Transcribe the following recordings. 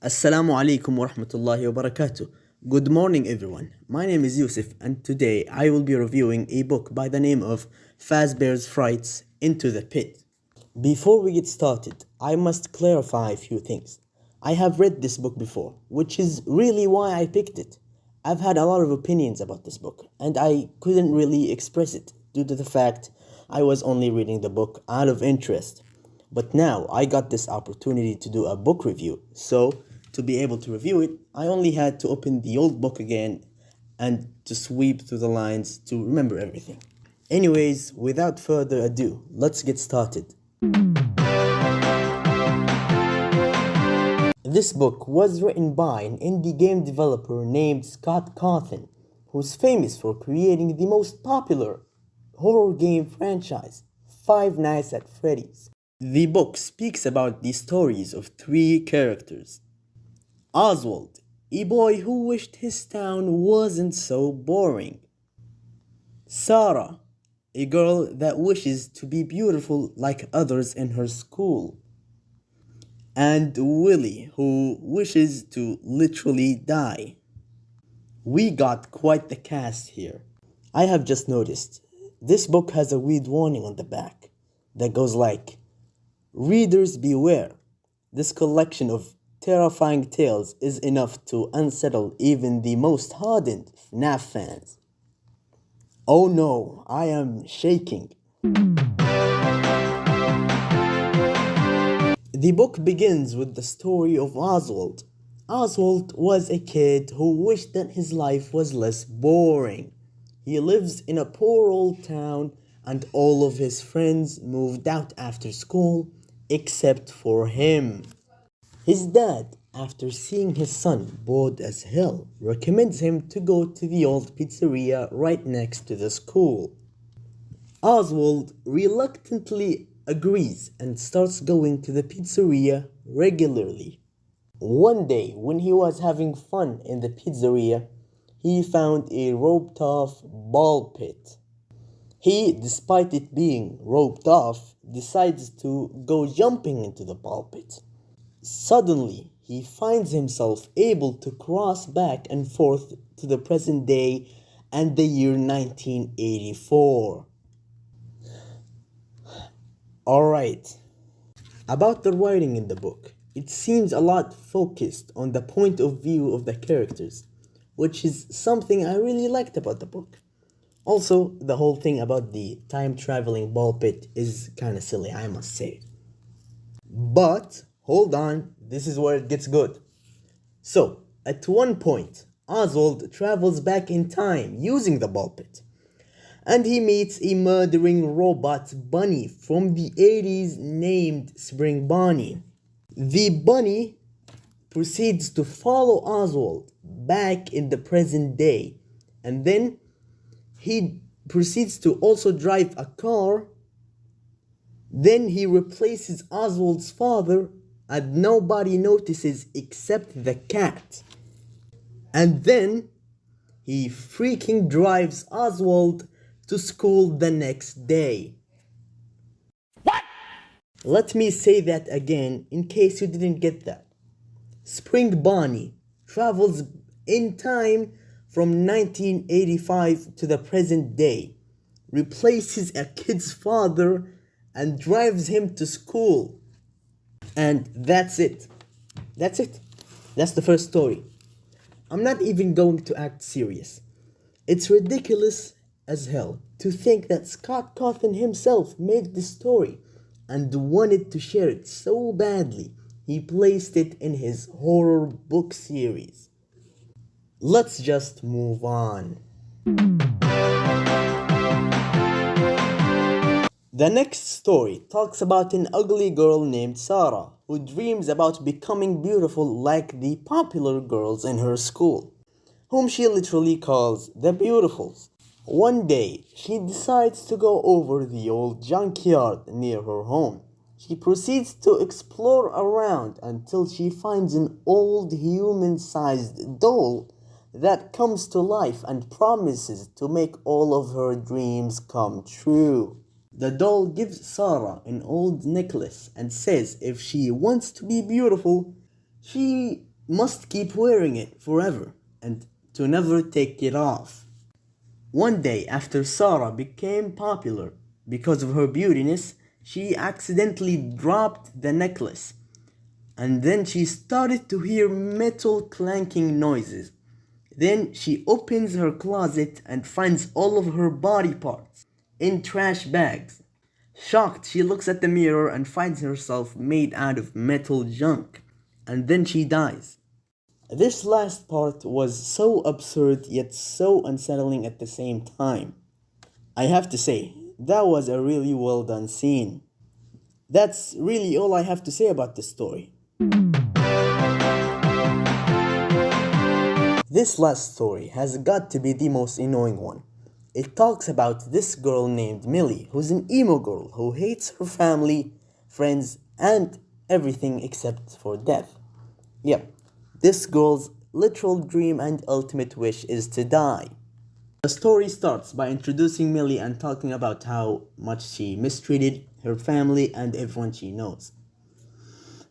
Assalamu alaikum wa rahmatullahi wa barakatuh. Good morning, everyone. My name is Yusuf, and today I will be reviewing a book by the name of Fazbear's Frights Into the Pit. Before we get started, I must clarify a few things. I have read this book before, which is really why I picked it. I've had a lot of opinions about this book, and I couldn't really express it due to the fact I was only reading the book out of interest. But now I got this opportunity to do a book review, so to be able to review it, I only had to open the old book again and to sweep through the lines to remember everything. Anyways, without further ado, let's get started. This book was written by an indie game developer named Scott Cawthon, who's famous for creating the most popular horror game franchise, Five Nights at Freddy's. The book speaks about the stories of three characters. Oswald, a boy who wished his town wasn't so boring. Sarah, a girl that wishes to be beautiful like others in her school. And Willie, who wishes to literally die. We got quite the cast here. I have just noticed, this book has a weird warning on the back that goes like, "Readers beware, this collection of terrifying tales is enough to unsettle even the most hardened FNAF fans." Oh no, I am shaking. The book begins with the story of Oswald. Oswald was a kid who wished that his life was less boring. He lives in a poor old town and all of his friends moved out after school except for him. His dad, after seeing his son bored as hell, recommends him to go to the old pizzeria right next to the school. Oswald reluctantly agrees and starts going to the pizzeria regularly. One day, when he was having fun in the pizzeria, he found a roped-off ball pit. He, despite it being roped off, decides to go jumping into the ball pit. Suddenly, he finds himself able to cross back and forth to the present day and the year 1984. Alright, about the writing in the book, it seems a lot focused on the point of view of the characters, which is something I really liked about the book. Also, the whole thing about the time-traveling ball pit is kinda silly, I must say. But, hold on, this is where it gets good. So, at one point, Oswald travels back in time using the ball pit. And he meets a murdering robot bunny from the 80s named Spring Bonnie. The bunny proceeds to follow Oswald back in the present day, and then he proceeds to also drive a car. Then he replaces Oswald's father and nobody notices except the cat. And then he freaking drives Oswald to school the next day. What? Let me say that again in case you didn't get that. Spring Bonnie travels in time from 1985 to the present day, replaces a kid's father, and drives him to school. And that's it. That's it. That's the first story. I'm not even going to act serious. It's ridiculous as hell to think that Scott Cawthon himself made this story and wanted to share it so badly he placed it in his horror book series. Let's just move on. The next story talks about an ugly girl named Sarah who dreams about becoming beautiful like the popular girls in her school, whom she literally calls the Beautifuls. One day, she decides to go over the old junkyard near her home. She proceeds to explore around until she finds an old human-sized doll that comes to life and promises to make all of her dreams come true. The doll gives Sarah an old necklace and says if she wants to be beautiful, she must keep wearing it forever and to never take it off. One day, after Sarah became popular because of her beautiness, she accidentally dropped the necklace, and then she started to hear metal clanking noises. Then she opens her closet and finds all of her body parts in trash bags. Shocked, she looks at the mirror and finds herself made out of metal junk, and then she dies. This last part was so absurd yet so unsettling at the same time. I have to say, that was a really well done scene. That's really all I have to say about this story. This last story has got to be the most annoying one. It talks about this girl named Millie, who's an emo girl who hates her family, friends, and everything except for death. Yep, this girl's literal dream and ultimate wish is to die. The story starts by introducing Millie and talking about how much she mistreated her family and everyone she knows.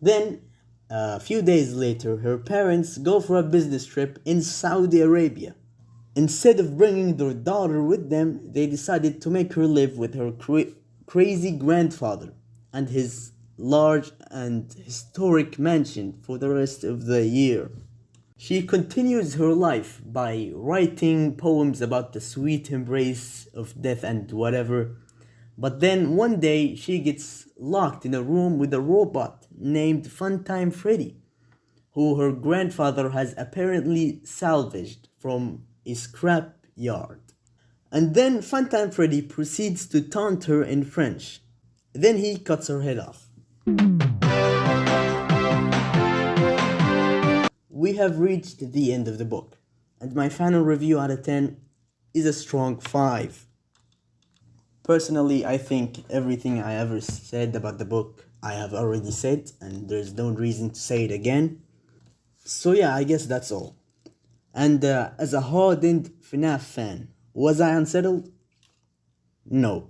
Then, a few days later, her parents go for a business trip in Saudi Arabia. Instead of bringing their daughter with them, they decided to make her live with her crazy grandfather and his large and historic mansion for the rest of the year. She continues her life by writing poems about the sweet embrace of death and whatever. But then one day she gets locked in a room with a robot named Funtime Freddy, who her grandfather has apparently salvaged from a scrap yard. And then Funtime Freddy proceeds to taunt her in French. Then he cuts her head off. We have reached the end of the book, and my final review out of 10 is a strong 5. Personally, I think everything I ever said about the book I have already said, and there's no reason to say it again. So yeah, I guess that's all. And as a hardened FNAF fan, was I unsettled? No.